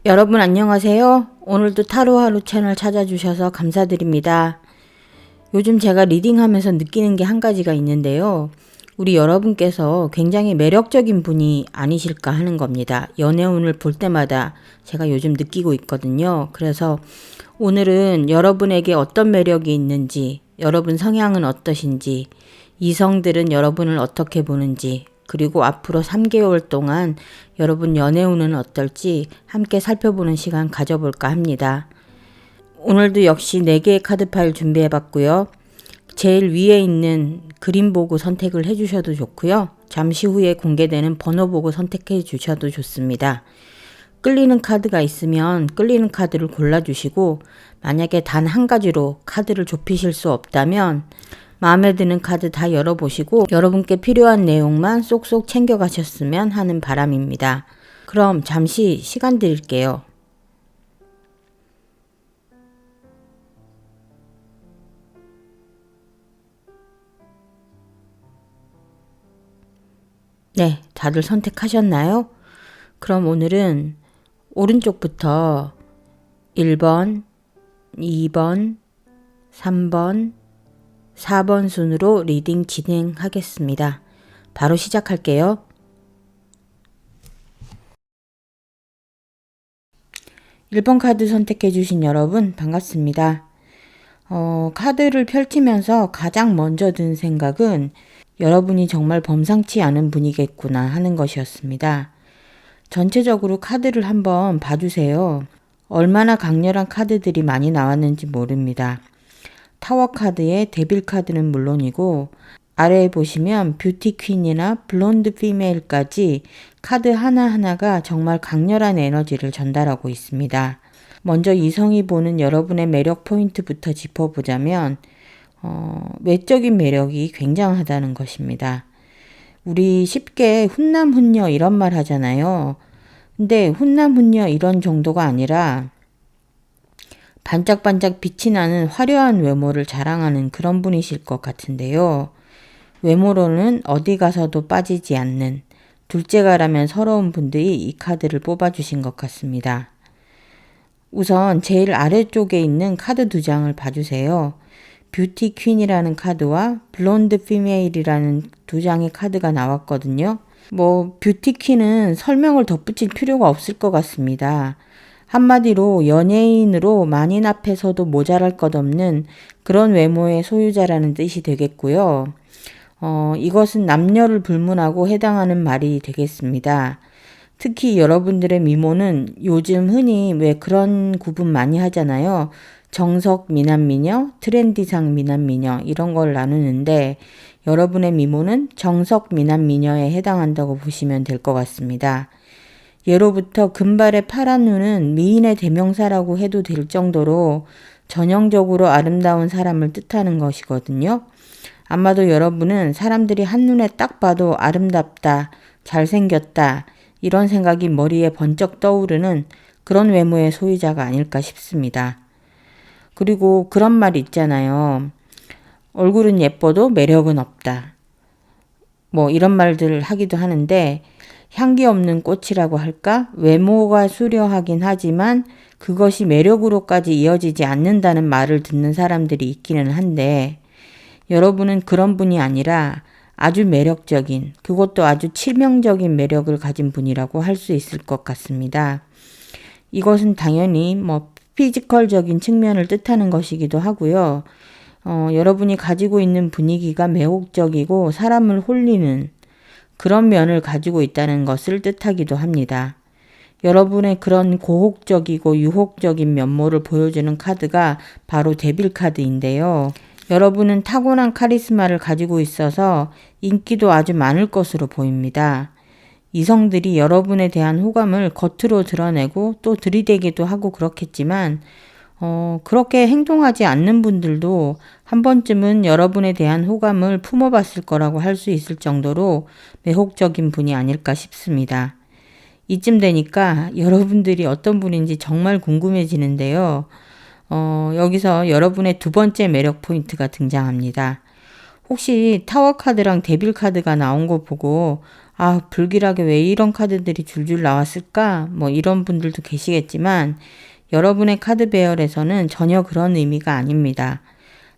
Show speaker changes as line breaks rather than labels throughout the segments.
여러분 안녕하세요. 오늘도 타로하루 채널 찾아주셔서 감사드립니다. 요즘 제가 리딩하면서 느끼는 게 한 가지가 있는데요. 우리 여러분께서 굉장히 매력적인 분이 아니실까 하는 겁니다. 연애운을 볼 때마다 제가 요즘 느끼고 있거든요. 그래서 오늘은 여러분에게 어떤 매력이 있는지, 여러분 성향은 어떠신지, 이성들은 여러분을 어떻게 보는지, 그리고 앞으로 3개월 동안 여러분 연애운은 어떨지 함께 살펴보는 시간 가져볼까 합니다. 오늘도 역시 4개의 카드 파일 준비해봤고요. 제일 위에 있는 그림 보고 선택을 해주셔도 좋고요. 잠시 후에 공개되는 번호 보고 선택해 주셔도 좋습니다. 끌리는 카드가 있으면 끌리는 카드를 골라주시고, 만약에 단 한 가지로 카드를 좁히실 수 없다면 마음에 드는 카드 다 열어보시고 여러분께 필요한 내용만 쏙쏙 챙겨가셨으면 하는 바람입니다. 그럼 잠시 시간 드릴게요. 네, 다들 선택하셨나요? 그럼 오늘은 오른쪽부터 1번, 2번, 3번, 4번 순으로 리딩 진행하겠습니다. 바로 시작할게요. 1번 카드 선택해 주신 여러분 반갑습니다. 카드를 펼치면서 가장 먼저 든 생각은 여러분이 정말 범상치 않은 분이겠구나 하는 것이었습니다. 전체적으로 카드를 한번 봐주세요. 얼마나 강렬한 카드들이 많이 나왔는지 모릅니다. 타워 카드의 데빌 카드는 물론이고 아래에 보시면 뷰티 퀸이나 블론드 피메일까지 카드 하나하나가 정말 강렬한 에너지를 전달하고 있습니다. 먼저 이성이 보는 여러분의 매력 포인트부터 짚어보자면 외적인 매력이 굉장하다는 것입니다. 우리 쉽게 훈남 훈녀 이런 말 하잖아요. 근데 훈남 훈녀 이런 정도가 아니라 반짝반짝 빛이 나는 화려한 외모를 자랑하는 그런 분이실 것 같은데요. 외모로는 어디 가서도 빠지지 않는 둘째가라면 서러운 분들이 이 카드를 뽑아주신 것 같습니다. 우선 제일 아래쪽에 있는 카드 2장을 봐주세요. 뷰티 퀸이라는 카드와 블론드 피메일이라는 2장의 카드가 나왔거든요. 뷰티 퀸은 설명을 덧붙일 필요가 없을 것 같습니다. 한마디로 연예인으로 만인 앞에서도 모자랄 것 없는 그런 외모의 소유자라는 뜻이 되겠고요. 이것은 남녀를 불문하고 해당하는 말이 되겠습니다. 특히 여러분들의 미모는 요즘 흔히 왜 그런 구분 많이 하잖아요. 정석 미남미녀, 트렌디상 미남미녀 이런 걸 나누는데 여러분의 미모는 정석 미남미녀에 해당한다고 보시면 될 것 같습니다. 예로부터 금발의 파란 눈은 미인의 대명사라고 해도 될 정도로 전형적으로 아름다운 사람을 뜻하는 것이거든요. 아마도 여러분은 사람들이 한눈에 딱 봐도 아름답다, 잘생겼다 이런 생각이 머리에 번쩍 떠오르는 그런 외모의 소유자가 아닐까 싶습니다. 그리고 그런 말이 있잖아요. 얼굴은 예뻐도 매력은 없다. 이런 말들을 하기도 하는데 향기 없는 꽃이라고 할까? 외모가 수려하긴 하지만 그것이 매력으로까지 이어지지 않는다는 말을 듣는 사람들이 있기는 한데 여러분은 그런 분이 아니라 아주 매력적인, 그것도 아주 치명적인 매력을 가진 분이라고 할 수 있을 것 같습니다. 이것은 당연히 피지컬적인 측면을 뜻하는 것이기도 하고요. 여러분이 가지고 있는 분위기가 매혹적이고 사람을 홀리는 그런 면을 가지고 있다는 것을 뜻하기도 합니다. 여러분의 그런 고혹적이고 유혹적인 면모를 보여주는 카드가 바로 데빌 카드인데요. 여러분은 타고난 카리스마를 가지고 있어서 인기도 아주 많을 것으로 보입니다. 이성들이 여러분에 대한 호감을 겉으로 드러내고 또 들이대기도 하고 그렇겠지만 그렇게 행동하지 않는 분들도 한 번쯤은 여러분에 대한 호감을 품어봤을 거라고 할 수 있을 정도로 매혹적인 분이 아닐까 싶습니다. 이쯤 되니까 여러분들이 어떤 분인지 정말 궁금해지는데요. 여기서 여러분의 2번째 매력 포인트가 등장합니다. 혹시 타워 카드랑 데빌 카드가 나온 거 보고 아, 불길하게 왜 이런 카드들이 줄줄 나왔을까? 뭐 이런 분들도 계시겠지만 여러분의 카드 배열에서는 전혀 그런 의미가 아닙니다.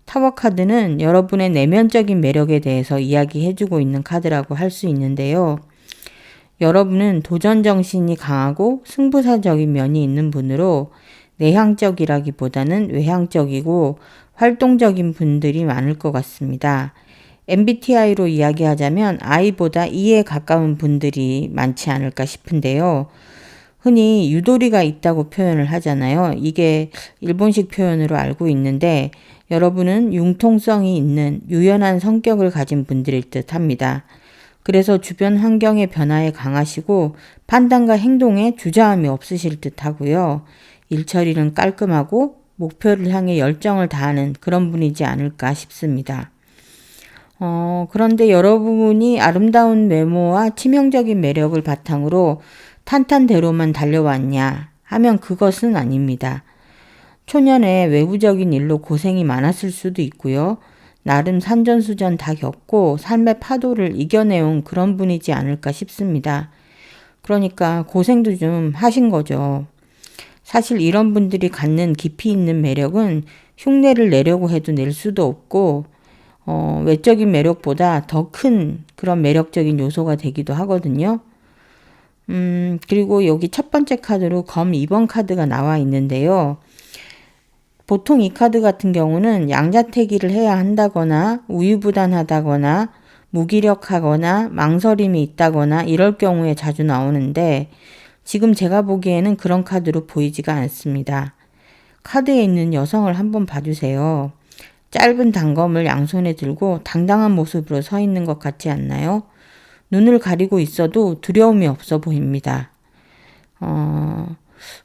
타워 카드는 여러분의 내면적인 매력에 대해서 이야기해주고 있는 카드라고 할 수 있는데요. 여러분은 도전 정신이 강하고 승부사적인 면이 있는 분으로 내향적이라기보다는 외향적이고 활동적인 분들이 많을 것 같습니다. MBTI로 이야기하자면 I보다 E에 가까운 분들이 많지 않을까 싶은데요. 흔히 유도리가 있다고 표현을 하잖아요. 이게 일본식 표현으로 알고 있는데 여러분은 융통성이 있는 유연한 성격을 가진 분들일 듯 합니다. 그래서 주변 환경의 변화에 강하시고 판단과 행동에 주저함이 없으실 듯 하고요. 일처리는 깔끔하고 목표를 향해 열정을 다하는 그런 분이지 않을까 싶습니다. 그런데 여러분이 아름다운 외모와 치명적인 매력을 바탕으로 탄탄대로만 달려왔냐 하면 그것은 아닙니다. 초년에 외부적인 일로 고생이 많았을 수도 있고요. 나름 산전수전 다 겪고 삶의 파도를 이겨내온 그런 분이지 않을까 싶습니다. 그러니까 고생도 좀 하신 거죠. 사실 이런 분들이 갖는 깊이 있는 매력은 흉내를 내려고 해도 낼 수도 없고 외적인 매력보다 더 큰 그런 매력적인 요소가 되기도 하거든요. 그리고 여기 첫 번째 카드로 검 2번 카드가 나와 있는데요. 보통 이 카드 같은 경우는 양자택일을 해야 한다거나 우유부단하다거나 무기력하거나 망설임이 있다거나 이럴 경우에 자주 나오는데 지금 제가 보기에는 그런 카드로 보이지가 않습니다. 카드에 있는 여성을 한번 봐주세요. 짧은 단검을 양손에 들고 당당한 모습으로 서 있는 것 같지 않나요? 눈을 가리고 있어도 두려움이 없어 보입니다.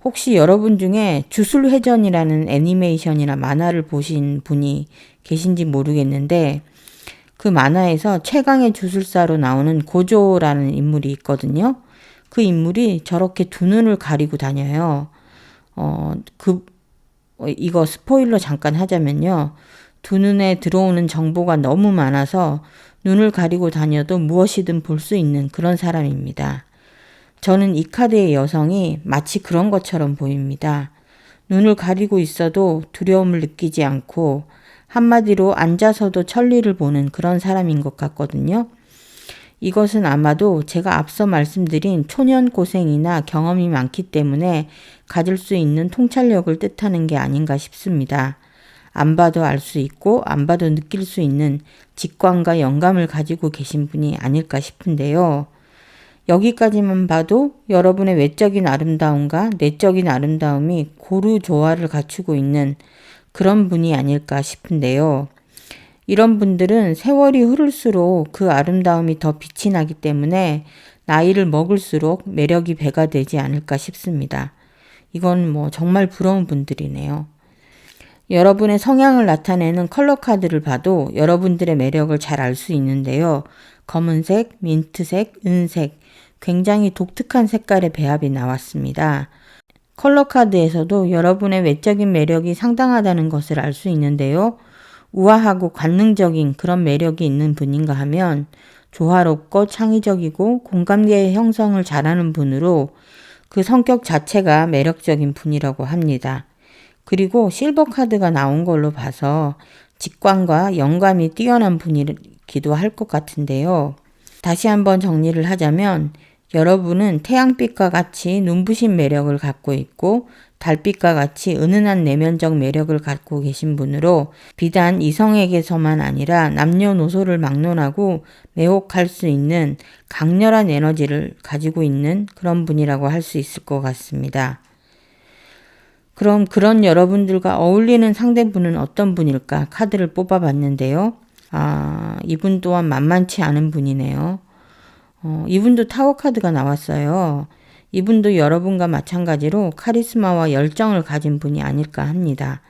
혹시 여러분 중에 주술회전이라는 애니메이션이나 만화를 보신 분이 계신지 모르겠는데 그 만화에서 최강의 주술사로 나오는 고조라는 인물이 있거든요. 그 인물이 저렇게 두 눈을 가리고 다녀요. 이거 스포일러 잠깐 하자면요. 두 눈에 들어오는 정보가 너무 많아서 눈을 가리고 다녀도 무엇이든 볼 수 있는 그런 사람입니다. 저는 이 카드의 여성이 마치 그런 것처럼 보입니다. 눈을 가리고 있어도 두려움을 느끼지 않고 한마디로 앉아서도 천리를 보는 그런 사람인 것 같거든요. 이것은 아마도 제가 앞서 말씀드린 초년 고생이나 경험이 많기 때문에 가질 수 있는 통찰력을 뜻하는 게 아닌가 싶습니다. 안 봐도 알 수 있고 안 봐도 느낄 수 있는 직관과 영감을 가지고 계신 분이 아닐까 싶은데요. 여기까지만 봐도 여러분의 외적인 아름다움과 내적인 아름다움이 고루 조화를 갖추고 있는 그런 분이 아닐까 싶은데요. 이런 분들은 세월이 흐를수록 그 아름다움이 더 빛이 나기 때문에 나이를 먹을수록 매력이 배가 되지 않을까 싶습니다. 이건 정말 부러운 분들이네요. 여러분의 성향을 나타내는 컬러 카드를 봐도 여러분들의 매력을 잘 알 수 있는데요. 검은색, 민트색, 은색, 굉장히 독특한 색깔의 배합이 나왔습니다. 컬러 카드에서도 여러분의 외적인 매력이 상당하다는 것을 알 수 있는데요. 우아하고 관능적인 그런 매력이 있는 분인가 하면 조화롭고 창의적이고 공감대의 형성을 잘하는 분으로 그 성격 자체가 매력적인 분이라고 합니다. 그리고 실버 카드가 나온 걸로 봐서 직관과 영감이 뛰어난 분이기도 할 것 같은데요. 다시 한번 정리를 하자면 여러분은 태양빛과 같이 눈부신 매력을 갖고 있고 달빛과 같이 은은한 내면적 매력을 갖고 계신 분으로 비단 이성에게서만 아니라 남녀노소를 막론하고 매혹할 수 있는 강렬한 에너지를 가지고 있는 그런 분이라고 할 수 있을 것 같습니다. 그럼 그런 여러분들과 어울리는 상대분은 어떤 분일까 카드를 뽑아봤는데요. 이분 또한 만만치 않은 분이네요. 이분도 타워 카드가 나왔어요. 이분도 여러분과 마찬가지로 카리스마와 열정을 가진 분이 아닐까 합니다.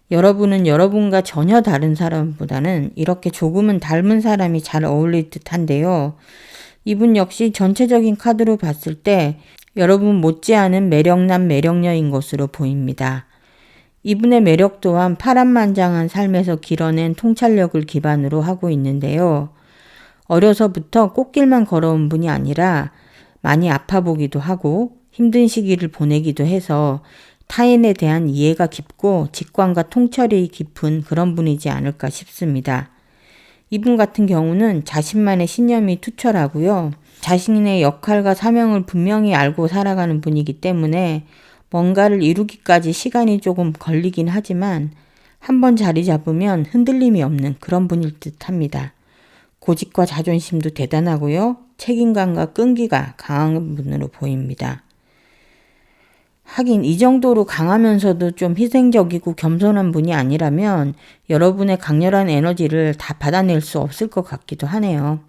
여러분은 여러분과 전혀 다른 사람보다는 이렇게 조금은 닮은 사람이 잘 어울릴 듯한데요. 이분 역시 전체적인 카드로 봤을 때 여러분 못지않은 매력남 매력녀인 것으로 보입니다. 이분의 매력 또한 파란만장한 삶에서 길어낸 통찰력을 기반으로 하고 있는데요. 어려서부터 꽃길만 걸어온 분이 아니라 많이 아파 보기도 하고 힘든 시기를 보내기도 해서 타인에 대한 이해가 깊고 직관과 통찰이 깊은 그런 분이지 않을까 싶습니다. 이분 같은 경우는 자신만의 신념이 투철하고요. 자신의 역할과 사명을 분명히 알고 살아가는 분이기 때문에 뭔가를 이루기까지 시간이 조금 걸리긴 하지만 한번 자리 잡으면 흔들림이 없는 그런 분일 듯 합니다. 고집과 자존심도 대단하고요. 책임감과 끈기가 강한 분으로 보입니다. 하긴 이 정도로 강하면서도 좀 희생적이고 겸손한 분이 아니라면 여러분의 강렬한 에너지를 다 받아낼 수 없을 것 같기도 하네요.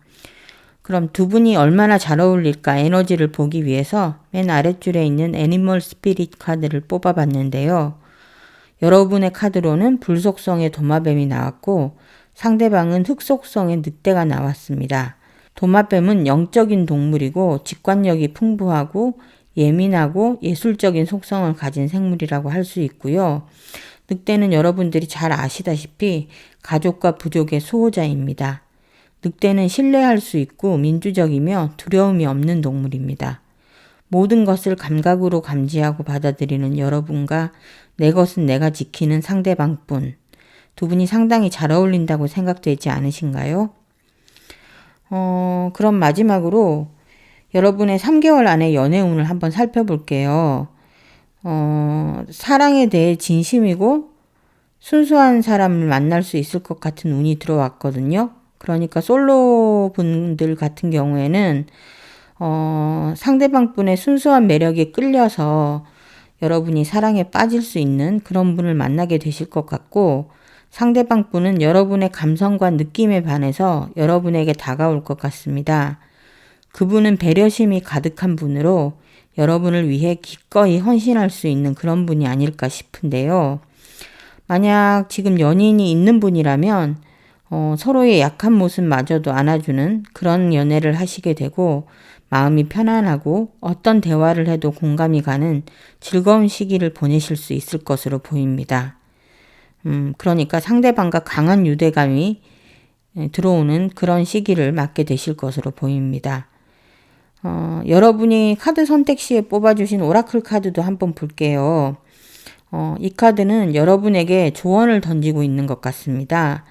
그럼 두 분이 얼마나 잘 어울릴까 에너지를 보기 위해서 맨 아랫줄에 있는 애니멀 스피릿 카드를 뽑아봤는데요. 여러분의 카드로는 불속성의 도마뱀이 나왔고 상대방은 흑속성의 늑대가 나왔습니다. 도마뱀은 영적인 동물이고 직관력이 풍부하고 예민하고 예술적인 속성을 가진 생물이라고 할 수 있고요. 늑대는 여러분들이 잘 아시다시피 가족과 부족의 수호자입니다. 늑대는 신뢰할 수 있고 민주적이며 두려움이 없는 동물입니다. 모든 것을 감각으로 감지하고 받아들이는 여러분과 내 것은 내가 지키는 상대방뿐. 두 분이 상당히 잘 어울린다고 생각되지 않으신가요? 그럼 마지막으로 여러분의 3개월 안의 연애운을 한번 살펴볼게요. 사랑에 대해 진심이고 순수한 사람을 만날 수 있을 것 같은 운이 들어왔거든요. 그러니까 솔로 분들 같은 경우에는 상대방 분의 순수한 매력에 끌려서 여러분이 사랑에 빠질 수 있는 그런 분을 만나게 되실 것 같고 상대방 분은 여러분의 감성과 느낌에 반해서 여러분에게 다가올 것 같습니다. 그분은 배려심이 가득한 분으로 여러분을 위해 기꺼이 헌신할 수 있는 그런 분이 아닐까 싶은데요. 만약 지금 연인이 있는 분이라면 서로의 약한 모습마저도 안아주는 그런 연애를 하시게 되고 마음이 편안하고 어떤 대화를 해도 공감이 가는 즐거운 시기를 보내실 수 있을 것으로 보입니다. 그러니까 상대방과 강한 유대감이 들어오는 그런 시기를 맞게 되실 것으로 보입니다. 여러분이 카드 선택 시에 뽑아주신 오라클 카드도 한번 볼게요. 이 카드는 여러분에게 조언을 던지고 있는 것 같습니다.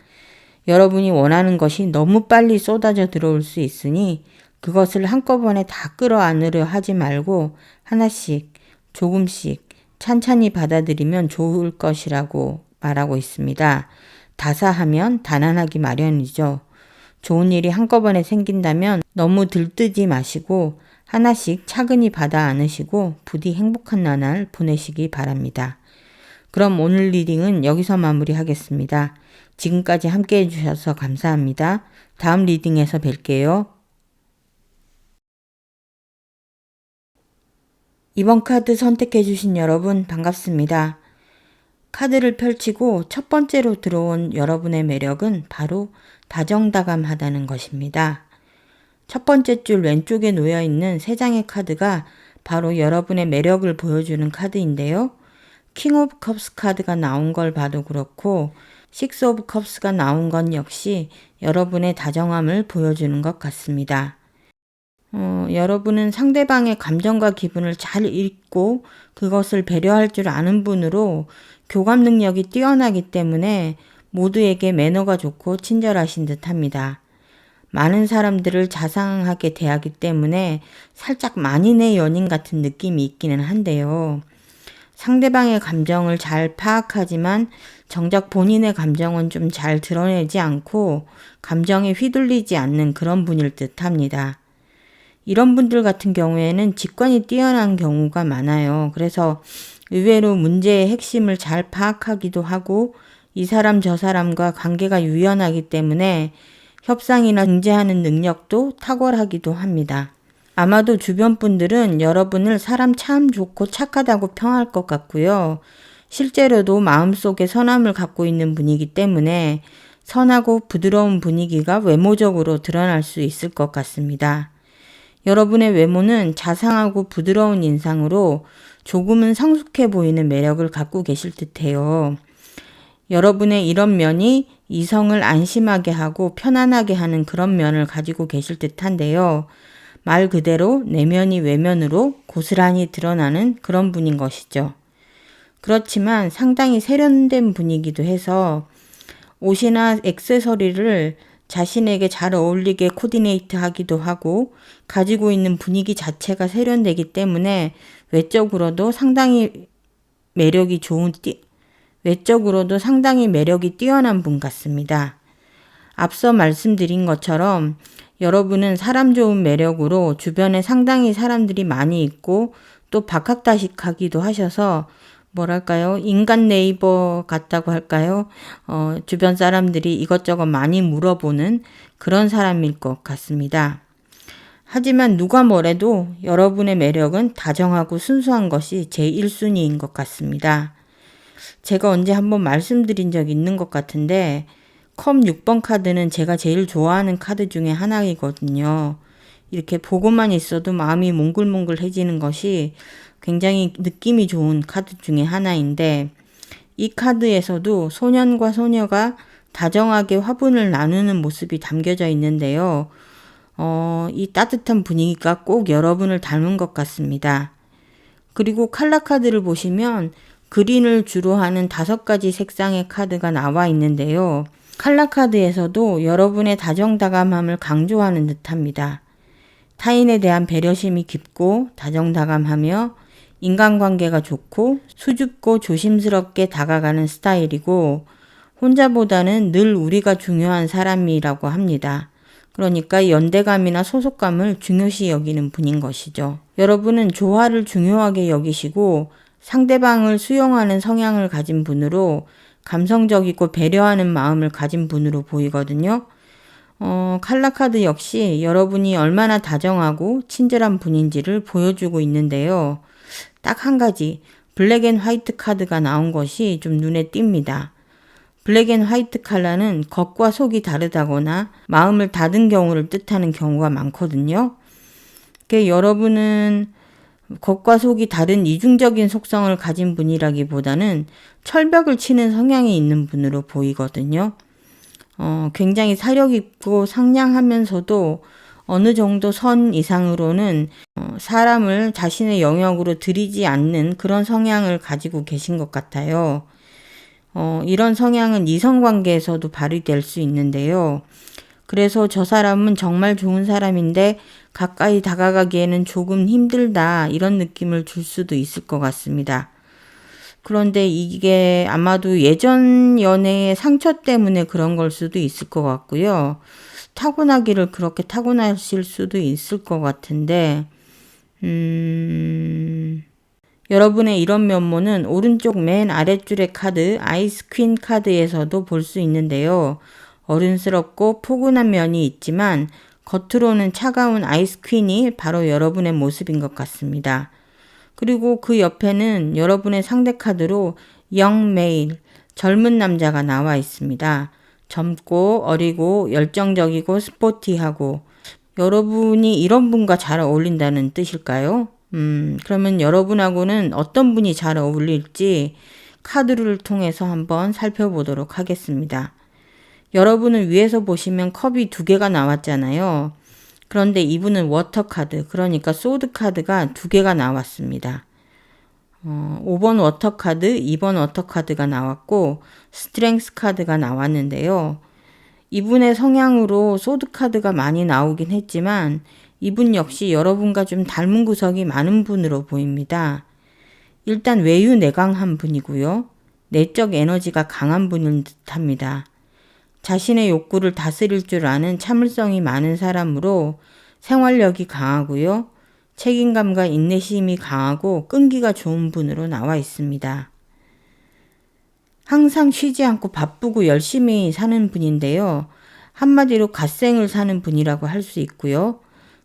여러분이 원하는 것이 너무 빨리 쏟아져 들어올 수 있으니 그것을 한꺼번에 다 끌어안으려 하지 말고 하나씩 조금씩 찬찬히 받아들이면 좋을 것이라고 말하고 있습니다. 다사하면 단안하기 마련이죠. 좋은 일이 한꺼번에 생긴다면 너무 들뜨지 마시고 하나씩 차근히 받아 안으시고 부디 행복한 나날 보내시기 바랍니다. 그럼 오늘 리딩은 여기서 마무리하겠습니다. 지금까지 함께 해주셔서 감사합니다. 다음 리딩에서 뵐게요. 이번 카드 선택해주신 여러분 반갑습니다. 카드를 펼치고 첫 번째로 들어온 여러분의 매력은 바로 다정다감하다는 것입니다. 첫 번째 줄 왼쪽에 놓여있는 3장의 카드가 바로 여러분의 매력을 보여주는 카드인데요. 킹 오브 컵스 카드가 나온 걸 봐도 그렇고 식스 오브 컵스가 나온 건 역시 여러분의 다정함을 보여주는 것 같습니다. 여러분은 상대방의 감정과 기분을 잘 읽고 그것을 배려할 줄 아는 분으로 교감 능력이 뛰어나기 때문에 모두에게 매너가 좋고 친절하신 듯합니다. 많은 사람들을 자상하게 대하기 때문에 살짝 만인의 연인 같은 느낌이 있기는 한데요. 상대방의 감정을 잘 파악하지만 정작 본인의 감정은 좀 잘 드러내지 않고 감정에 휘둘리지 않는 그런 분일 듯합니다. 이런 분들 같은 경우에는 직관이 뛰어난 경우가 많아요. 그래서 의외로 문제의 핵심을 잘 파악하기도 하고 이 사람 저 사람과 관계가 유연하기 때문에 협상이나 중재하는 능력도 탁월하기도 합니다. 아마도 주변 분들은 여러분을 사람 참 좋고 착하다고 평할 것 같고요. 실제로도 마음속에 선함을 갖고 있는 분이기 때문에 선하고 부드러운 분위기가 외모적으로 드러날 수 있을 것 같습니다. 여러분의 외모는 자상하고 부드러운 인상으로 조금은 성숙해 보이는 매력을 갖고 계실 듯해요. 여러분의 이런 면이 이성을 안심하게 하고 편안하게 하는 그런 면을 가지고 계실 듯한데요. 말 그대로 내면이 외면으로 고스란히 드러나는 그런 분인 것이죠. 그렇지만 상당히 세련된 분이기도 해서 옷이나 액세서리를 자신에게 잘 어울리게 코디네이트 하기도 하고 가지고 있는 분위기 자체가 세련되기 때문에 외적으로도 상당히 매력이 뛰어난 분 같습니다. 앞서 말씀드린 것처럼 여러분은 사람 좋은 매력으로 주변에 상당히 사람들이 많이 있고 또 박학다식하기도 하셔서 뭐랄까요? 인간 네이버 같다고 할까요? 주변 사람들이 이것저것 많이 물어보는 그런 사람일 것 같습니다. 하지만 누가 뭐래도 여러분의 매력은 다정하고 순수한 것이 제1순위인 것 같습니다. 제가 언제 한번 말씀드린 적이 있는 것 같은데 컵 6번 카드는 제가 제일 좋아하는 카드 중에 하나이거든요. 이렇게 보고만 있어도 마음이 몽글몽글해지는 것이 굉장히 느낌이 좋은 카드 중에 하나인데 이 카드에서도 소년과 소녀가 다정하게 화분을 나누는 모습이 담겨져 있는데요. 이 따뜻한 분위기가 꼭 여러분을 닮은 것 같습니다. 그리고 칼라 카드를 보시면 그린을 주로 하는 5가지 색상의 카드가 나와 있는데요. 칼라 카드에서도 여러분의 다정다감함을 강조하는 듯합니다. 타인에 대한 배려심이 깊고 다정다감하며 인간관계가 좋고 수줍고 조심스럽게 다가가는 스타일이고 혼자보다는 늘 우리가 중요한 사람이라고 합니다. 그러니까 연대감이나 소속감을 중요시 여기는 분인 것이죠. 여러분은 조화를 중요하게 여기시고 상대방을 수용하는 성향을 가진 분으로 감성적이고 배려하는 마음을 가진 분으로 보이거든요. 칼라카드 역시 여러분이 얼마나 다정하고 친절한 분인지를 보여주고 있는데요. 딱 한 가지 블랙 앤 화이트 카드가 나온 것이 좀 눈에 띕니다. 블랙 앤 화이트 컬러는 겉과 속이 다르다거나 마음을 닫은 경우를 뜻하는 경우가 많거든요. 여러분은 겉과 속이 다른 이중적인 속성을 가진 분이라기보다는 철벽을 치는 성향이 있는 분으로 보이거든요. 굉장히 사력 있고 상냥하면서도 어느 정도 선 이상으로는 사람을 자신의 영역으로 들이지 않는 그런 성향을 가지고 계신 것 같아요. 이런 성향은 이성관계에서도 발휘될 수 있는데요. 그래서 저 사람은 정말 좋은 사람인데 가까이 다가가기에는 조금 힘들다 이런 느낌을 줄 수도 있을 것 같습니다. 그런데 이게 아마도 예전 연애의 상처 때문에 그런 걸 수도 있을 것 같고요. 타고나기를 그렇게 타고나실 수도 있을 것 같은데 여러분의 이런 면모는 오른쪽 맨 아랫줄의 카드 아이스 퀸 카드에서도 볼 수 있는데요. 어른스럽고 포근한 면이 있지만 겉으로는 차가운 아이스 퀸이 바로 여러분의 모습인 것 같습니다. 그리고 그 옆에는 여러분의 상대 카드로 young male, 젊은 남자가 나와 있습니다. 젊고 어리고 열정적이고 스포티하고 여러분이 이런 분과 잘 어울린다는 뜻일까요? 그러면 여러분하고는 어떤 분이 잘 어울릴지 카드를 통해서 한번 살펴보도록 하겠습니다. 여러분은 위에서 보시면 컵이 2개가 나왔잖아요. 그런데 이분은 워터 카드, 그러니까 소드 카드가 2개가 나왔습니다. 5번 워터 카드, 2번 워터 카드가 나왔고 스트렝스 카드가 나왔는데요. 이분의 성향으로 소드 카드가 많이 나오긴 했지만 이분 역시 여러분과 좀 닮은 구석이 많은 분으로 보입니다. 일단 외유내강한 분이고요. 내적 에너지가 강한 분인 듯합니다. 자신의 욕구를 다스릴 줄 아는 참을성이 많은 사람으로 생활력이 강하고요. 책임감과 인내심이 강하고 끈기가 좋은 분으로 나와 있습니다. 항상 쉬지 않고 바쁘고 열심히 사는 분인데요. 한마디로 갓생을 사는 분이라고 할 수 있고요.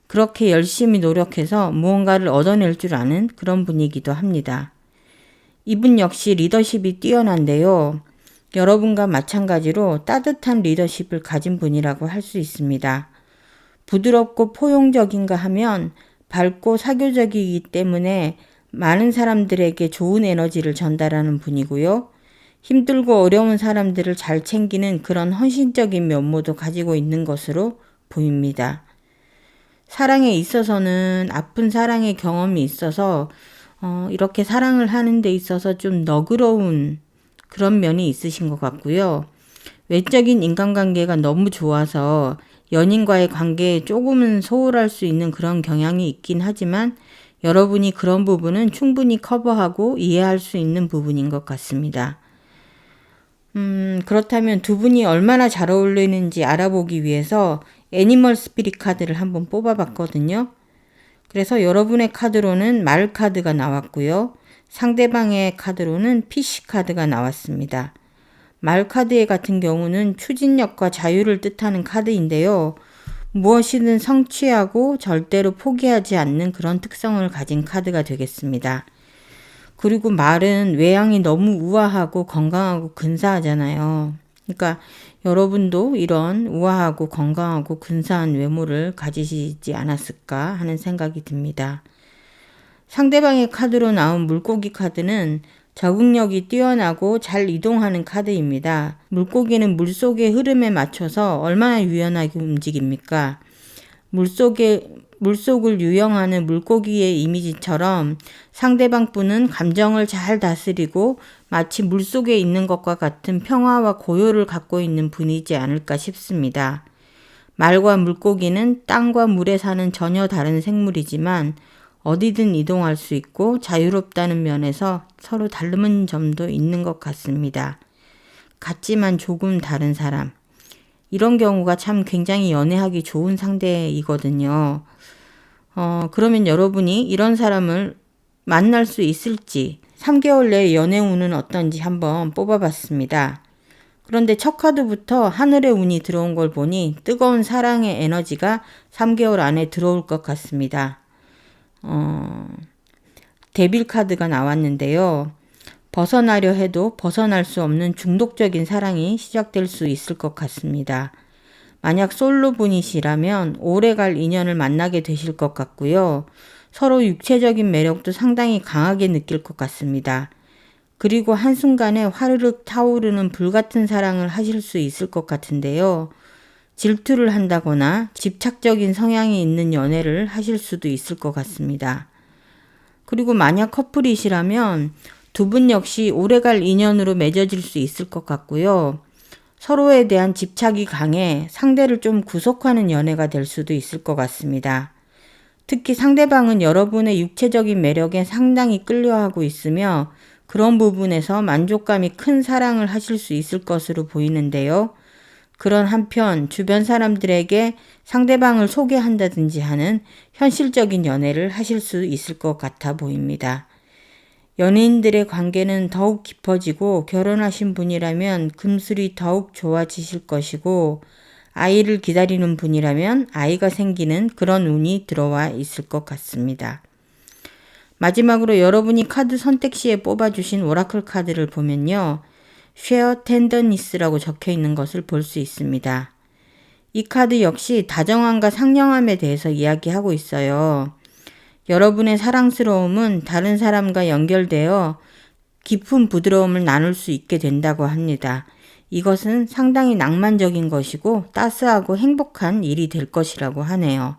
그렇게 열심히 노력해서 무언가를 얻어낼 줄 아는 그런 분이기도 합니다. 이분 역시 리더십이 뛰어난데요. 여러분과 마찬가지로 따뜻한 리더십을 가진 분이라고 할 수 있습니다. 부드럽고 포용적인가 하면 밝고 사교적이기 때문에 많은 사람들에게 좋은 에너지를 전달하는 분이고요. 힘들고 어려운 사람들을 잘 챙기는 그런 헌신적인 면모도 가지고 있는 것으로 보입니다. 사랑에 있어서는 아픈 사랑의 경험이 있어서 이렇게 사랑을 하는 데 있어서 좀 너그러운 그런 면이 있으신 것 같고요. 외적인 인간관계가 너무 좋아서 연인과의 관계에 조금은 소홀할 수 있는 그런 경향이 있긴 하지만 여러분이 그런 부분은 충분히 커버하고 이해할 수 있는 부분인 것 같습니다. 그렇다면 두 분이 얼마나 잘 어울리는지 알아보기 위해서 애니멀 스피릿 카드를 한번 뽑아봤거든요. 그래서 여러분의 카드로는 말 카드가 나왔고요. 상대방의 카드로는 피쉬 카드가 나왔습니다. 말 카드의 같은 경우는 추진력과 자유를 뜻하는 카드인데요. 무엇이든 성취하고 절대로 포기하지 않는 그런 특성을 가진 카드가 되겠습니다. 그리고 말은 외양이 너무 우아하고 건강하고 근사하잖아요. 그러니까 여러분도 이런 우아하고 건강하고 근사한 외모를 가지시지 않았을까 하는 생각이 듭니다. 상대방의 카드로 나온 물고기 카드는 적응력이 뛰어나고 잘 이동하는 카드입니다. 물고기는 물속의 흐름에 맞춰서 얼마나 유연하게 움직입니까? 물속을 유영하는 물고기의 이미지처럼 상대방 분은 감정을 잘 다스리고 마치 물속에 있는 것과 같은 평화와 고요를 갖고 있는 분이지 않을까 싶습니다. 말과 물고기는 땅과 물에 사는 전혀 다른 생물이지만 어디든 이동할 수 있고 자유롭다는 면에서 서로 닮은 점도 있는 것 같습니다. 같지만 조금 다른 사람. 이런 경우가 참 굉장히 연애하기 좋은 상대이거든요. 그러면 여러분이 이런 사람을 만날 수 있을지 3개월 내에 연애 운은 어떤지 한번 뽑아봤습니다. 그런데 첫 카드부터 하늘의 운이 들어온 걸 보니 뜨거운 사랑의 에너지가 3개월 안에 들어올 것 같습니다. 데빌 카드가 나왔는데요. 벗어나려 해도 벗어날 수 없는 중독적인 사랑이 시작될 수 있을 것 같습니다. 만약 솔로 분이시라면 오래갈 인연을 만나게 되실 것 같고요. 서로 육체적인 매력도 상당히 강하게 느낄 것 같습니다. 그리고 한순간에 화르륵 타오르는 불같은 사랑을 하실 수 있을 것 같은데요. 질투를 한다거나 집착적인 성향이 있는 연애를 하실 수도 있을 것 같습니다. 그리고 만약 커플이시라면 두 분 역시 오래갈 인연으로 맺어질 수 있을 것 같고요. 서로에 대한 집착이 강해 상대를 좀 구속하는 연애가 될 수도 있을 것 같습니다. 특히 상대방은 여러분의 육체적인 매력에 상당히 끌려하고 있으며 그런 부분에서 만족감이 큰 사랑을 하실 수 있을 것으로 보이는데요. 그런 한편 주변 사람들에게 상대방을 소개한다든지 하는 현실적인 연애를 하실 수 있을 것 같아 보입니다. 연예인들의 관계는 더욱 깊어지고 결혼하신 분이라면 금슬이 더욱 좋아지실 것이고 아이를 기다리는 분이라면 아이가 생기는 그런 운이 들어와 있을 것 같습니다. 마지막으로 여러분이 카드 선택 시에 뽑아주신 오라클 카드를 보면요. 쉐어 텐더니스라고 적혀 있는 것을 볼 수 있습니다. 이 카드 역시 다정함과 상냥함에 대해서 이야기하고 있어요. 여러분의 사랑스러움은 다른 사람과 연결되어 깊은 부드러움을 나눌 수 있게 된다고 합니다. 이것은 상당히 낭만적인 것이고 따스하고 행복한 일이 될 것이라고 하네요.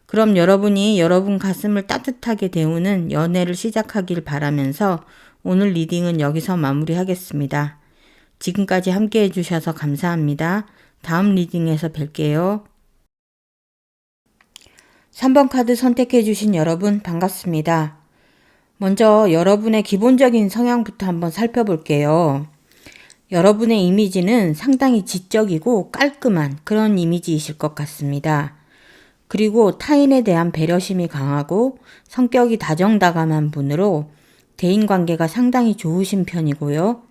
그럼 여러분이 여러분 가슴을 따뜻하게 데우는 연애를 시작하길 바라면서 오늘 리딩은 여기서 마무리하겠습니다. 지금까지 함께 해주셔서 감사합니다. 다음 리딩에서 뵐게요. 3번 카드 선택해주신 여러분 반갑습니다. 먼저 여러분의 기본적인 성향부터 한번 살펴볼게요. 여러분의 이미지는 상당히 지적이고 깔끔한 그런 이미지이실 것 같습니다. 그리고 타인에 대한 배려심이 강하고 성격이 다정다감한 분으로 대인관계가 상당히 좋으신 편이고요.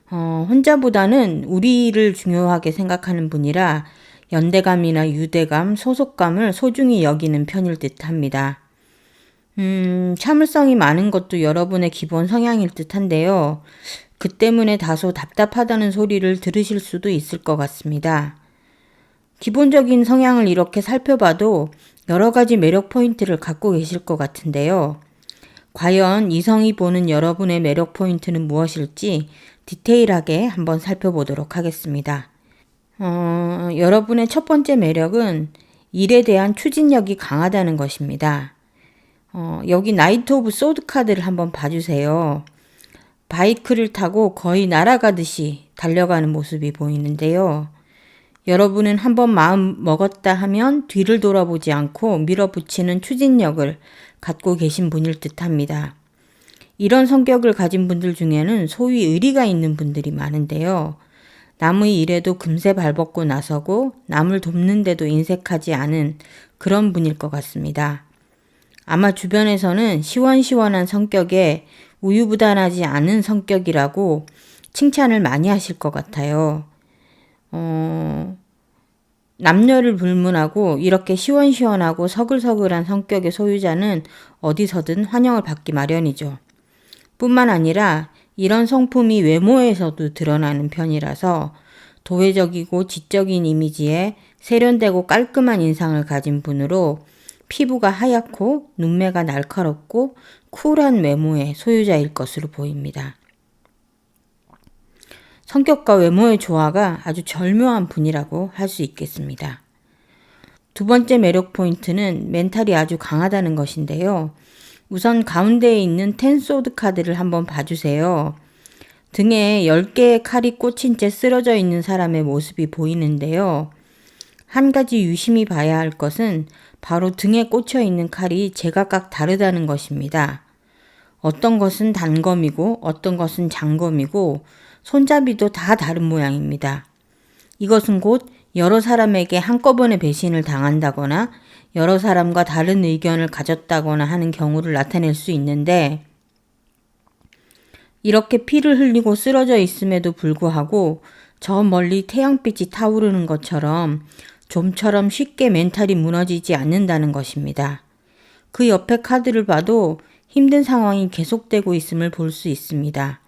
혼자보다는 우리를 중요하게 생각하는 분이라 연대감이나 유대감, 소속감을 소중히 여기는 편일 듯 합니다. 참을성이 많은 것도 여러분의 기본 성향일 듯 한데요. 그 때문에 다소 답답하다는 소리를 들으실 수도 있을 것 같습니다. 기본적인 성향을 이렇게 살펴봐도 여러 가지 매력 포인트를 갖고 계실 것 같은데요. 과연 이성이 보는 여러분의 매력 포인트는 무엇일지 디테일하게 한번 살펴보도록 하겠습니다. 여러분의 첫 번째 매력은 일에 대한 추진력이 강하다는 것입니다. 여기 나이트 오브 소드 카드를 한번 봐주세요. 바이크를 타고 거의 날아가듯이 달려가는 모습이 보이는데요. 여러분은 한번 마음 먹었다 하면 뒤를 돌아보지 않고 밀어붙이는 추진력을 갖고 계신 분일 듯합니다. 이런 성격을 가진 분들 중에는 소위 의리가 있는 분들이 많은데요. 남의 일에도 금세 발벗고 나서고 남을 돕는데도 인색하지 않은 그런 분일 것 같습니다. 아마 주변에서는 시원시원한 성격에 우유부단하지 않은 성격이라고 칭찬을 많이 하실 것 같아요. 남녀를 불문하고 이렇게 시원시원하고 서글서글한 성격의 소유자는 어디서든 환영을 받기 마련이죠. 뿐만 아니라 이런 성품이 외모에서도 드러나는 편이라서 도회적이고 지적인 이미지에 세련되고 깔끔한 인상을 가진 분으로 피부가 하얗고 눈매가 날카롭고 쿨한 외모의 소유자일 것으로 보입니다. 성격과 외모의 조화가 아주 절묘한 분이라고 할 수 있겠습니다. 두 번째 매력 포인트는 멘탈이 아주 강하다는 것인데요. 우선 가운데에 있는 텐소드 카드를 한번 봐주세요. 등에 10개의 칼이 꽂힌 채 쓰러져 있는 사람의 모습이 보이는데요. 한 가지 유심히 봐야 할 것은 바로 등에 꽂혀 있는 칼이 제각각 다르다는 것입니다. 어떤 것은 단검이고 어떤 것은 장검이고 손잡이도 다 다른 모양입니다. 이것은 곧 여러 사람에게 한꺼번에 배신을 당한다거나 여러 사람과 다른 의견을 가졌다거나 하는 경우를 나타낼 수 있는데, 이렇게 피를 흘리고 쓰러져 있음에도 불구하고 저 멀리 태양빛이 타오르는 것처럼 좀처럼 쉽게 멘탈이 무너지지 않는다는 것입니다. 그 옆에 카드를 봐도 힘든 상황이 계속되고 있음을 볼 수 있습니다.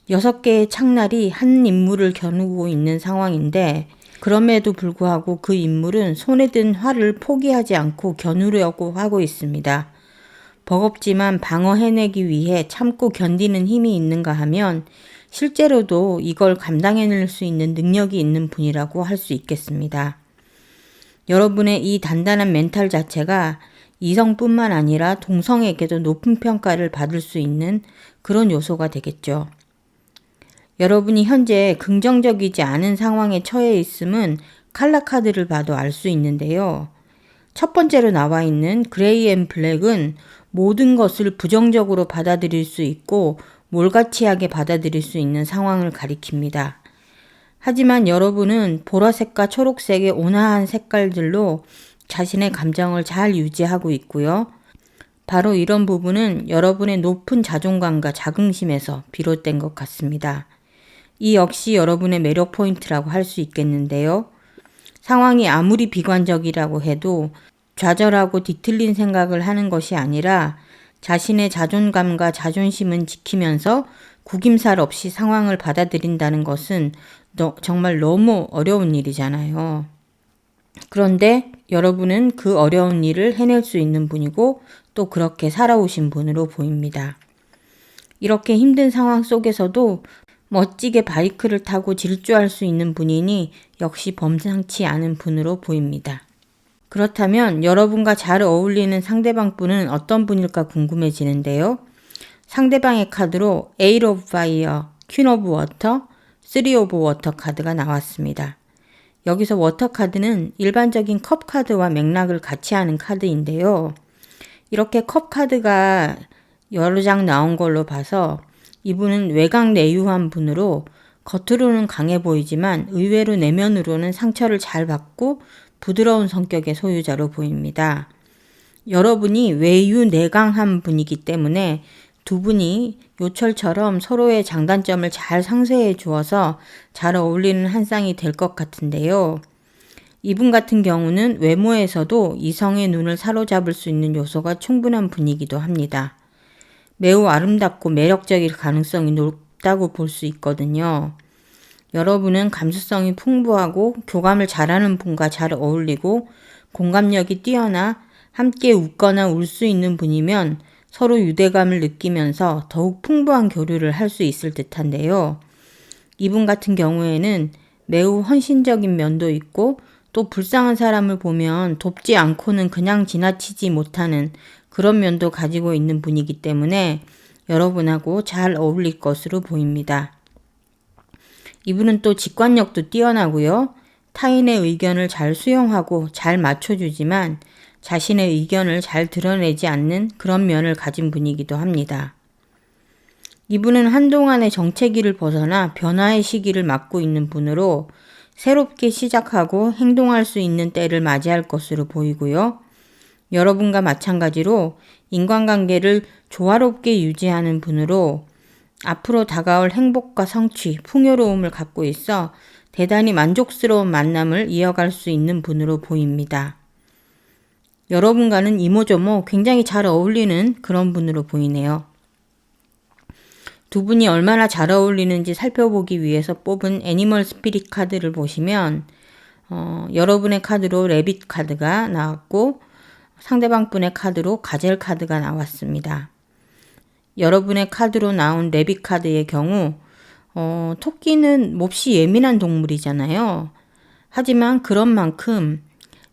6개의 창날이 한 인물을 겨누고 있는 상황인데, 그럼에도 불구하고 그 인물은 손에 든 활을 포기하지 않고 겨누려고 하고 있습니다. 버겁지만 방어해내기 위해 참고 견디는 힘이 있는가 하면 실제로도 이걸 감당해낼 수 있는 능력이 있는 분이라고 할 수 있겠습니다. 여러분의 이 단단한 멘탈 자체가 이성뿐만 아니라 동성에게도 높은 평가를 받을 수 있는 그런 요소가 되겠죠. 여러분이 현재 긍정적이지 않은 상황에 처해 있음은 칼라 카드를 봐도 알 수 있는데요. 첫 번째로 나와 있는 그레이 앤 블랙은 모든 것을 부정적으로 받아들일 수 있고 몰가치하게 받아들일 수 있는 상황을 가리킵니다. 하지만 여러분은 보라색과 초록색의 온화한 색깔들로 자신의 감정을 잘 유지하고 있고요. 바로 이런 부분은 여러분의 높은 자존감과 자긍심에서 비롯된 것 같습니다. 이 역시 여러분의 매력 포인트라고 할 수 있겠는데요. 상황이 아무리 비관적이라고 해도 좌절하고 뒤틀린 생각을 하는 것이 아니라 자신의 자존감과 자존심은 지키면서 구김살 없이 상황을 받아들인다는 것은 정말 너무 어려운 일이잖아요. 그런데 여러분은 그 어려운 일을 해낼 수 있는 분이고 또 그렇게 살아오신 분으로 보입니다. 이렇게 힘든 상황 속에서도 멋지게 바이크를 타고 질주할 수 있는 분이니 역시 범상치 않은 분으로 보입니다. 그렇다면 여러분과 잘 어울리는 상대방 분은 어떤 분일까 궁금해지는데요. 상대방의 카드로 에잇 오브 파이어, 퀸 오브 워터, 3 오브 워터 카드가 나왔습니다. 여기서 워터 카드는 일반적인 컵 카드와 맥락을 같이 하는 카드인데요. 이렇게 컵 카드가 여러 장 나온 걸로 봐서 이분은 외강 내유한 분으로 겉으로는 강해 보이지만 의외로 내면으로는 상처를 잘 받고 부드러운 성격의 소유자로 보입니다. 여러분이 외유 내강한 분이기 때문에 두 분이 요철처럼 서로의 장단점을 잘 상쇄해 주어서 잘 어울리는 한 쌍이 될 것 같은데요. 이분 같은 경우는 외모에서도 이성의 눈을 사로잡을 수 있는 요소가 충분한 분이기도 합니다. 매우 아름답고 매력적일 가능성이 높다고 볼 수 있거든요. 여러분은 감수성이 풍부하고 교감을 잘하는 분과 잘 어울리고 공감력이 뛰어나 함께 웃거나 울 수 있는 분이면 서로 유대감을 느끼면서 더욱 풍부한 교류를 할 수 있을 듯한데요. 이분 같은 경우에는 매우 헌신적인 면도 있고 또 불쌍한 사람을 보면 돕지 않고는 그냥 지나치지 못하는 그런 면도 가지고 있는 분이기 때문에 여러분하고 잘 어울릴 것으로 보입니다. 이분은 또 직관력도 뛰어나고요. 타인의 의견을 잘 수용하고 잘 맞춰주지만 자신의 의견을 잘 드러내지 않는 그런 면을 가진 분이기도 합니다. 이분은 한동안의 정체기를 벗어나 변화의 시기를 맞고 있는 분으로 새롭게 시작하고 행동할 수 있는 때를 맞이할 것으로 보이고요. 여러분과 마찬가지로 인간관계를 조화롭게 유지하는 분으로 앞으로 다가올 행복과 성취, 풍요로움을 갖고 있어 대단히 만족스러운 만남을 이어갈 수 있는 분으로 보입니다. 여러분과는 이모저모 굉장히 잘 어울리는 그런 분으로 보이네요. 두 분이 얼마나 잘 어울리는지 살펴보기 위해서 뽑은 애니멀 스피릿 카드를 보시면 여러분의 카드로 레빗 카드가 나왔고 상대방 분의 카드로 가젤 카드가 나왔습니다. 여러분의 카드로 나온 레빗 카드의 경우 토끼는 몹시 예민한 동물이잖아요. 하지만 그런 만큼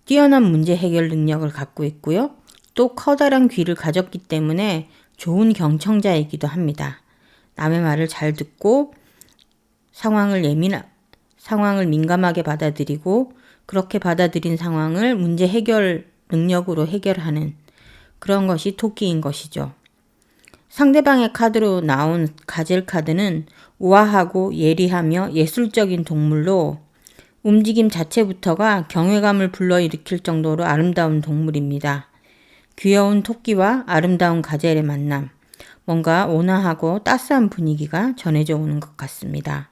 뛰어난 문제 해결 능력을 갖고 있고요. 또 커다란 귀를 가졌기 때문에 좋은 경청자이기도 합니다. 남의 말을 잘 듣고 상황을 민감하게 받아들이고 그렇게 받아들인 상황을 문제 해결 능력으로 해결하는 그런 것이 토끼인 것이죠. 상대방의 카드로 나온 가젤 카드는 우아하고 예리하며 예술적인 동물로 움직임 자체부터가 경외감을 불러일으킬 정도로 아름다운 동물입니다. 귀여운 토끼와 아름다운 가젤의 만남, 뭔가 온화하고 따스한 분위기가 전해져 오는 것 같습니다.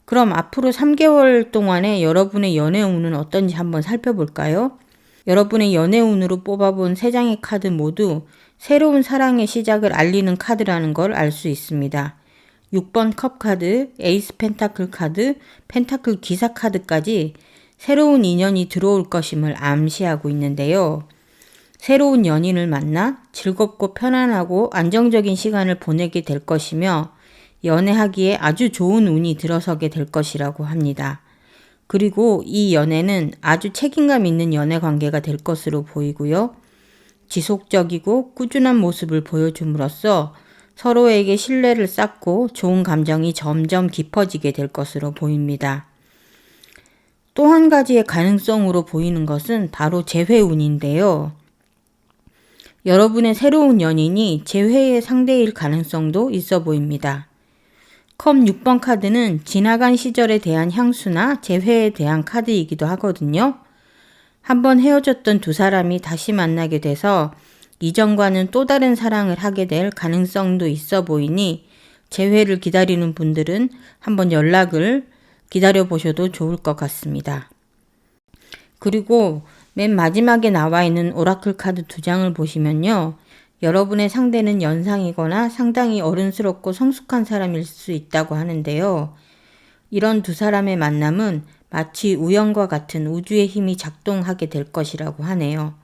그럼 앞으로 3개월 동안의 여러분의 연애 운은 어떤지 한번 살펴볼까요? 여러분의 연애 운으로 뽑아본 3장의 카드 모두 새로운 사랑의 시작을 알리는 카드라는 걸 알 수 있습니다. 6번 컵 카드, 에이스 펜타클 카드, 펜타클 기사 카드까지 새로운 인연이 들어올 것임을 암시하고 있는데요. 새로운 연인을 만나 즐겁고 편안하고 안정적인 시간을 보내게 될 것이며 연애하기에 아주 좋은 운이 들어서게 될 것이라고 합니다. 그리고 이 연애는 아주 책임감 있는 연애 관계가 될 것으로 보이고요. 지속적이고 꾸준한 모습을 보여줌으로써 서로에게 신뢰를 쌓고 좋은 감정이 점점 깊어지게 될 것으로 보입니다. 또 한 가지의 가능성으로 보이는 것은 바로 재회운인데요. 여러분의 새로운 연인이 재회의 상대일 가능성도 있어 보입니다. 컵 6번 카드는 지나간 시절에 대한 향수나 재회에 대한 카드이기도 하거든요. 한번 헤어졌던 두 사람이 다시 만나게 돼서 이전과는 또 다른 사랑을 하게 될 가능성도 있어 보이니 재회를 기다리는 분들은 한번 연락을 기다려보셔도 좋을 것 같습니다. 그리고 맨 마지막에 나와 있는 오라클 카드 2장을 보시면요. 여러분의 상대는 연상이거나 상당히 어른스럽고 성숙한 사람일 수 있다고 하는데요. 이런 두 사람의 만남은 마치 우연과 같은 우주의 힘이 작동하게 될 것이라고 하네요.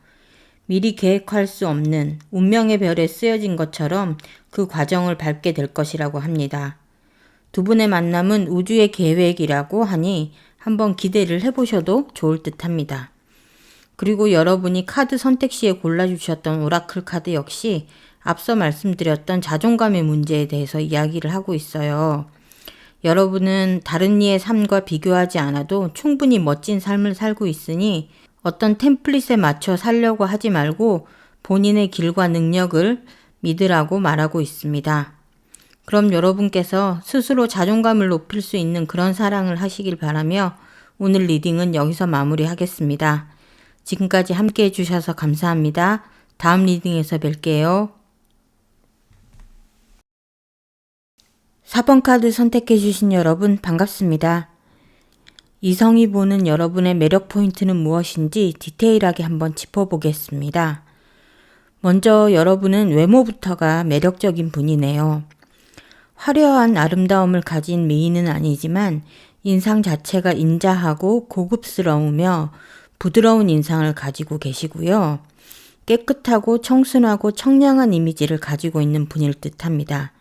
미리 계획할 수 없는 운명의 별에 쓰여진 것처럼 그 과정을 밟게 될 것이라고 합니다. 두 분의 만남은 우주의 계획이라고 하니 한번 기대를 해보셔도 좋을 듯 합니다. 그리고 여러분이 카드 선택 시에 골라주셨던 오라클 카드 역시 앞서 말씀드렸던 자존감의 문제에 대해서 이야기를 하고 있어요. 여러분은 다른 이의 삶과 비교하지 않아도 충분히 멋진 삶을 살고 있으니 어떤 템플릿에 맞춰 살려고 하지 말고 본인의 길과 능력을 믿으라고 말하고 있습니다. 그럼 여러분께서 스스로 자존감을 높일 수 있는 그런 사랑을 하시길 바라며 오늘 리딩은 여기서 마무리하겠습니다. 지금까지 함께 해주셔서 감사합니다. 다음 리딩에서 뵐게요. 4번 카드 선택해주신 여러분 반갑습니다. 이성이 보는 여러분의 매력 포인트는 무엇인지 디테일하게 한번 짚어보겠습니다. 먼저 여러분은 외모부터가 매력적인 분이네요. 화려한 아름다움을 가진 미인은 아니지만 인상 자체가 인자하고 고급스러우며 부드러운 인상을 가지고 계시고요. 깨끗하고 청순하고 청량한 이미지를 가지고 있는 분일 듯 합니다.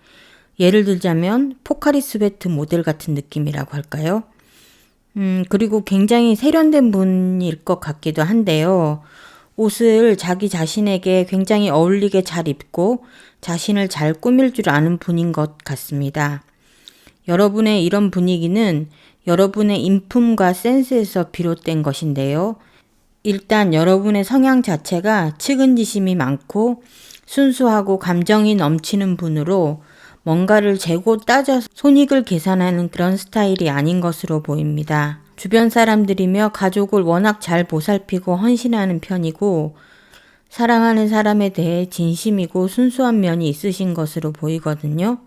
예를 들자면 포카리 스웨트 모델 같은 느낌이라고 할까요? 그리고 굉장히 세련된 분일 것 같기도 한데요. 옷을 자기 자신에게 굉장히 어울리게 잘 입고 자신을 잘 꾸밀 줄 아는 분인 것 같습니다. 여러분의 이런 분위기는 여러분의 인품과 센스에서 비롯된 것인데요. 일단 여러분의 성향 자체가 측은지심이 많고 순수하고 감정이 넘치는 분으로 뭔가를 재고 따져서 손익을 계산하는 그런 스타일이 아닌 것으로 보입니다. 주변 사람들이며 가족을 워낙 잘 보살피고 헌신하는 편이고 사랑하는 사람에 대해 진심이고 순수한 면이 있으신 것으로 보이거든요.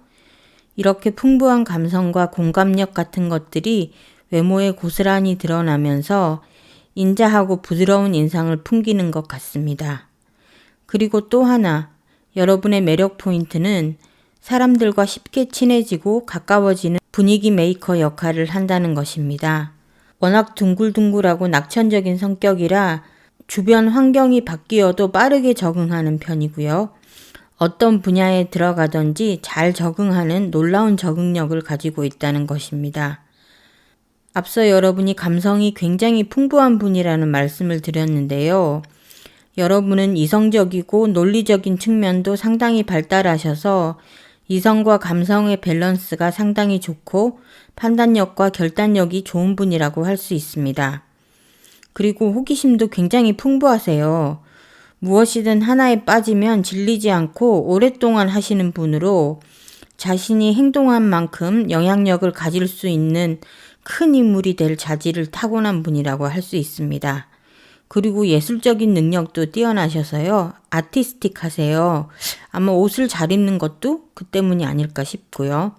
이렇게 풍부한 감성과 공감력 같은 것들이 외모에 고스란히 드러나면서 인자하고 부드러운 인상을 풍기는 것 같습니다. 그리고 또 하나, 여러분의 매력 포인트는 사람들과 쉽게 친해지고 가까워지는 분위기 메이커 역할을 한다는 것입니다. 워낙 둥글둥글하고 낙천적인 성격이라 주변 환경이 바뀌어도 빠르게 적응하는 편이고요. 어떤 분야에 들어가든지 잘 적응하는 놀라운 적응력을 가지고 있다는 것입니다. 앞서 여러분이 감성이 굉장히 풍부한 분이라는 말씀을 드렸는데요. 여러분은 이성적이고 논리적인 측면도 상당히 발달하셔서 이성과 감성의 밸런스가 상당히 좋고 판단력과 결단력이 좋은 분이라고 할 수 있습니다. 그리고 호기심도 굉장히 풍부하세요. 무엇이든 하나에 빠지면 질리지 않고 오랫동안 하시는 분으로 자신이 행동한 만큼 영향력을 가질 수 있는 큰 인물이 될 자질을 타고난 분이라고 할 수 있습니다. 그리고 예술적인 능력도 뛰어나셔서요. 아티스틱하세요. 아마 옷을 잘 입는 것도 그 때문이 아닐까 싶고요.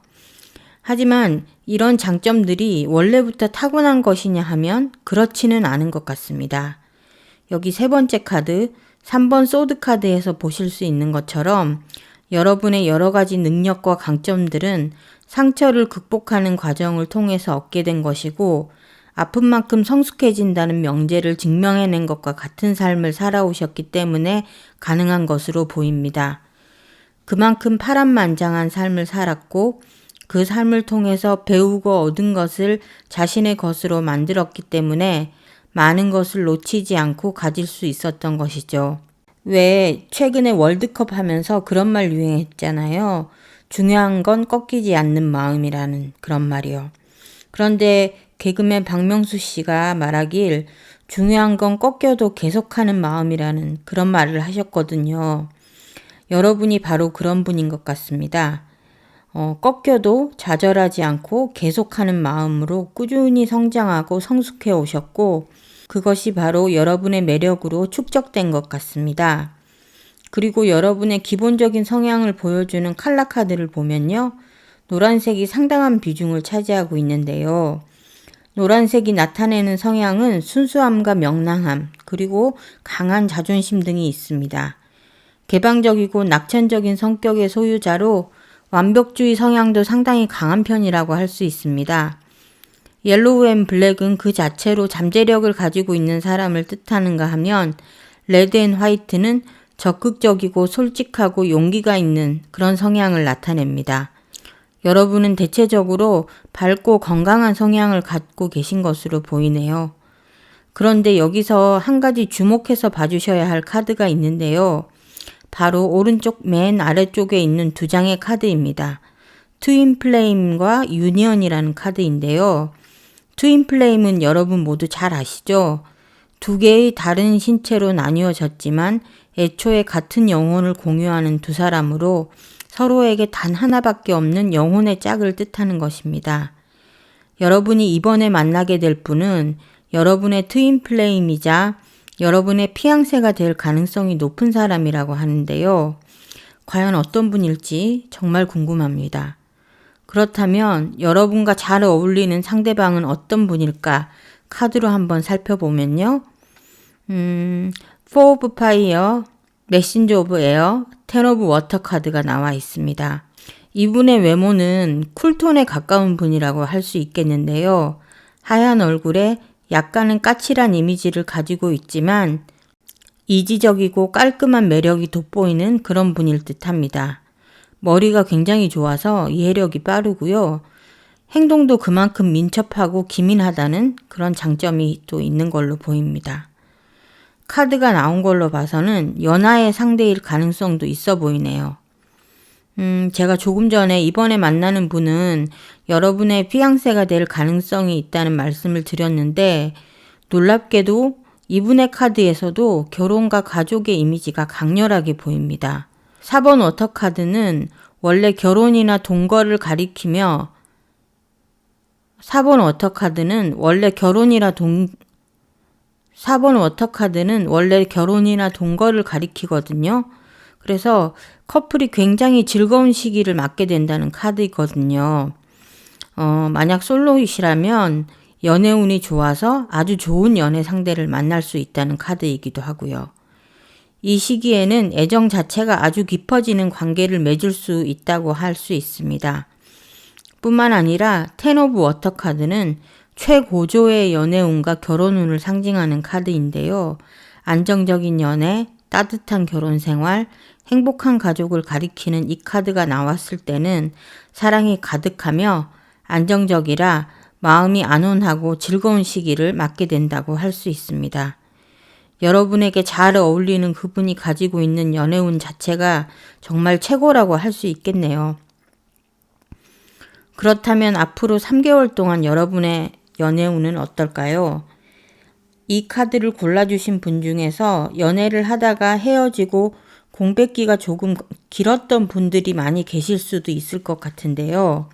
하지만 이런 장점들이 원래부터 타고난 것이냐 하면 그렇지는 않은 것 같습니다. 여기 세 번째 카드, 3번 소드 카드에서 보실 수 있는 것처럼 여러분의 여러 가지 능력과 강점들은 상처를 극복하는 과정을 통해서 얻게 된 것이고 아픈 만큼 성숙해진다는 명제를 증명해낸 것과 같은 삶을 살아오셨기 때문에 가능한 것으로 보입니다. 그만큼 파란만장한 삶을 살았고 그 삶을 통해서 배우고 얻은 것을 자신의 것으로 만들었기 때문에 많은 것을 놓치지 않고 가질 수 있었던 것이죠. 왜 최근에 월드컵 하면서 그런 말 유행했잖아요. 중요한 건 꺾이지 않는 마음이라는 그런 말이요. 그런데 개그맨 박명수 씨가 말하길 중요한 건 꺾여도 계속하는 마음이라는 그런 말을 하셨거든요. 여러분이 바로 그런 분인 것 같습니다. 꺾여도 좌절하지 않고 계속하는 마음으로 꾸준히 성장하고 성숙해 오셨고 그것이 바로 여러분의 매력으로 축적된 것 같습니다. 그리고 여러분의 기본적인 성향을 보여주는 컬러 카드를 보면요. 노란색이 상당한 비중을 차지하고 있는데요. 노란색이 나타내는 성향은 순수함과 명랑함, 그리고 강한 자존심 등이 있습니다. 개방적이고 낙천적인 성격의 소유자로 완벽주의 성향도 상당히 강한 편이라고 할 수 있습니다. 옐로우 앤 블랙은 그 자체로 잠재력을 가지고 있는 사람을 뜻하는가 하면 레드 앤 화이트는 적극적이고 솔직하고 용기가 있는 그런 성향을 나타냅니다. 여러분은 대체적으로 밝고 건강한 성향을 갖고 계신 것으로 보이네요. 그런데 여기서 한 가지 주목해서 봐주셔야 할 카드가 있는데요. 바로 오른쪽 맨 아래쪽에 있는 두 장의 카드입니다. 트윈 플레임과 유니언이라는 카드인데요. 트윈 플레임은 여러분 모두 잘 아시죠? 두 개의 다른 신체로 나뉘어졌지만 애초에 같은 영혼을 공유하는 두 사람으로 서로에게 단 하나밖에 없는 영혼의 짝을 뜻하는 것입니다. 여러분이 이번에 만나게 될 분은 여러분의 트윈 플레임이자 여러분의 피앙세가 될 가능성이 높은 사람이라고 하는데요. 과연 어떤 분일지 정말 궁금합니다. 그렇다면 여러분과 잘 어울리는 상대방은 어떤 분일까? 카드로 한번 살펴보면요. Four of Fire, Messenger of Air, Ten of Water 카드가 나와 있습니다. 이분의 외모는 쿨톤에 가까운 분이라고 할 수 있겠는데요. 하얀 얼굴에 약간은 까칠한 이미지를 가지고 있지만 이지적이고 깔끔한 매력이 돋보이는 그런 분일 듯합니다. 머리가 굉장히 좋아서 이해력이 빠르고요. 행동도 그만큼 민첩하고 기민하다는 그런 장점이 또 있는 걸로 보입니다. 카드가 나온 걸로 봐서는 연하의 상대일 가능성도 있어 보이네요. 제가 조금 전에 이번에 만나는 분은 여러분의 피앙세가 될 가능성이 있다는 말씀을 드렸는데 놀랍게도 이분의 카드에서도 결혼과 가족의 이미지가 강렬하게 보입니다. 4번 워터 카드는 원래 결혼이나 동거를 가리키며 4번 워터 카드는 원래 결혼이나 동거를 가리키거든요. 그래서 커플이 굉장히 즐거운 시기를 맞게 된다는 카드이거든요. 만약 솔로이시라면 연애운이 좋아서 아주 좋은 연애 상대를 만날 수 있다는 카드이기도 하고요. 이 시기에는 애정 자체가 아주 깊어지는 관계를 맺을 수 있다고 할 수 있습니다. 뿐만 아니라 10 오브 워터 카드는 최고조의 연애운과 결혼운을 상징하는 카드인데요. 안정적인 연애, 따뜻한 결혼 생활, 행복한 가족을 가리키는 이 카드가 나왔을 때는 사랑이 가득하며 안정적이라 마음이 안온하고 즐거운 시기를 맞게 된다고 할 수 있습니다. 여러분에게 잘 어울리는 그분이 가지고 있는 연애운 자체가 정말 최고라고 할 수 있겠네요. 그렇다면 앞으로 3개월 동안 여러분의 연애운은 어떨까요? 이 카드를 골라주신 분 중에서 연애를 하다가 헤어지고 공백기가 조금 길었던 분들이 많이 계실 수도 있을 것 같은데요.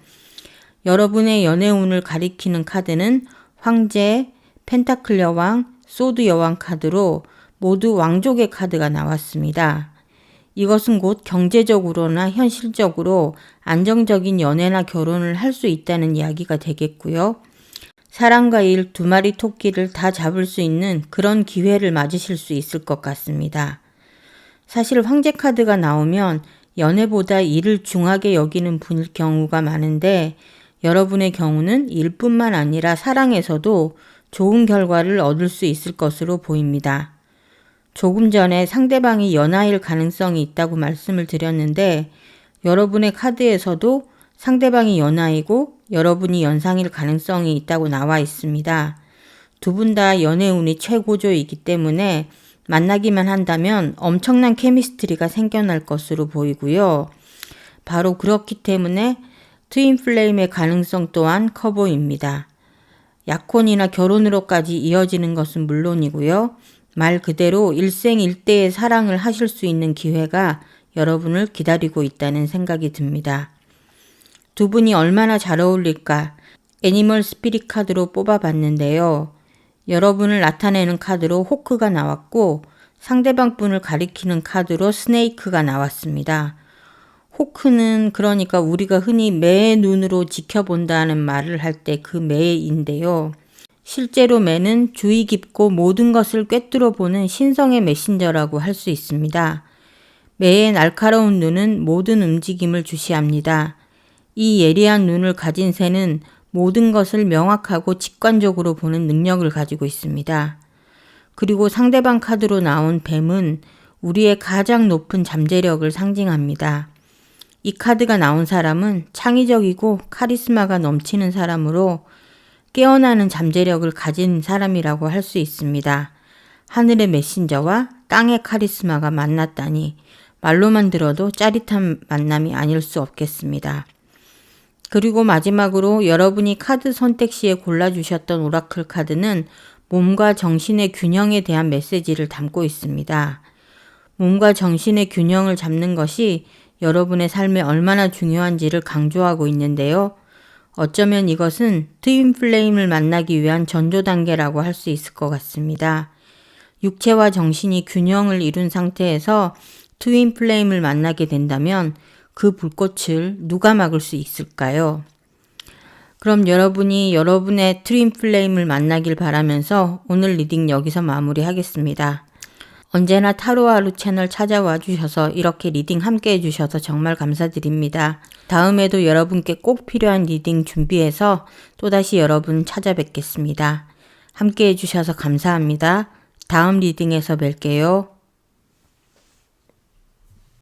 여러분의 연애운을 가리키는 카드는 황제, 펜타클 여왕, 소드 여왕 카드로 모두 왕족의 카드가 나왔습니다. 이것은 곧 경제적으로나 현실적으로 안정적인 연애나 결혼을 할 수 있다는 이야기가 되겠고요. 사랑과 일 두 마리 토끼를 다 잡을 수 있는 그런 기회를 맞으실 수 있을 것 같습니다. 사실 황제 카드가 나오면 연애보다 일을 중하게 여기는 분일 경우가 많은데 여러분의 경우는 일뿐만 아니라 사랑에서도 좋은 결과를 얻을 수 있을 것으로 보입니다. 조금 전에 상대방이 연하일 가능성이 있다고 말씀을 드렸는데 여러분의 카드에서도 상대방이 연하이고 여러분이 연상일 가능성이 있다고 나와 있습니다. 두 분 다 연애운이 최고조이기 때문에 만나기만 한다면 엄청난 케미스트리가 생겨날 것으로 보이고요. 바로 그렇기 때문에 트윈 플레임의 가능성 또한 커 보입니다. 약혼이나 결혼으로까지 이어지는 것은 물론이고요. 말 그대로 일생일대의 사랑을 하실 수 있는 기회가 여러분을 기다리고 있다는 생각이 듭니다. 두 분이 얼마나 잘 어울릴까 애니멀 스피릿 카드로 뽑아봤는데요. 여러분을 나타내는 카드로 호크가 나왔고 상대방 분을 가리키는 카드로 스네이크가 나왔습니다. 호크는 그러니까 우리가 흔히 매의 눈으로 지켜본다는 말을 할 때 그 매인데요. 실제로 매는 주의 깊고 모든 것을 꿰뚫어 보는 신성의 메신저라고 할 수 있습니다. 매의 날카로운 눈은 모든 움직임을 주시합니다. 이 예리한 눈을 가진 새는 모든 것을 명확하고 직관적으로 보는 능력을 가지고 있습니다. 그리고 상대방 카드로 나온 뱀은 우리의 가장 높은 잠재력을 상징합니다. 이 카드가 나온 사람은 창의적이고 카리스마가 넘치는 사람으로 깨어나는 잠재력을 가진 사람이라고 할 수 있습니다. 하늘의 메신저와 땅의 카리스마가 만났다니 말로만 들어도 짜릿한 만남이 아닐 수 없겠습니다. 그리고 마지막으로 여러분이 카드 선택 시에 골라주셨던 오라클 카드는 몸과 정신의 균형에 대한 메시지를 담고 있습니다. 몸과 정신의 균형을 잡는 것이 여러분의 삶에 얼마나 중요한지를 강조하고 있는데요. 어쩌면 이것은 트윈 플레임을 만나기 위한 전조 단계라고 할 수 있을 것 같습니다. 육체와 정신이 균형을 이룬 상태에서 트윈 플레임을 만나게 된다면 그 불꽃을 누가 막을 수 있을까요? 그럼 여러분이 여러분의 트윈 플레임을 만나길 바라면서 오늘 리딩 여기서 마무리하겠습니다. 언제나 타로하루 채널 찾아와 주셔서 이렇게 리딩 함께 해주셔서 정말 감사드립니다. 다음에도 여러분께 꼭 필요한 리딩 준비해서 또다시 여러분 찾아뵙겠습니다. 함께 해주셔서 감사합니다. 다음 리딩에서 뵐게요.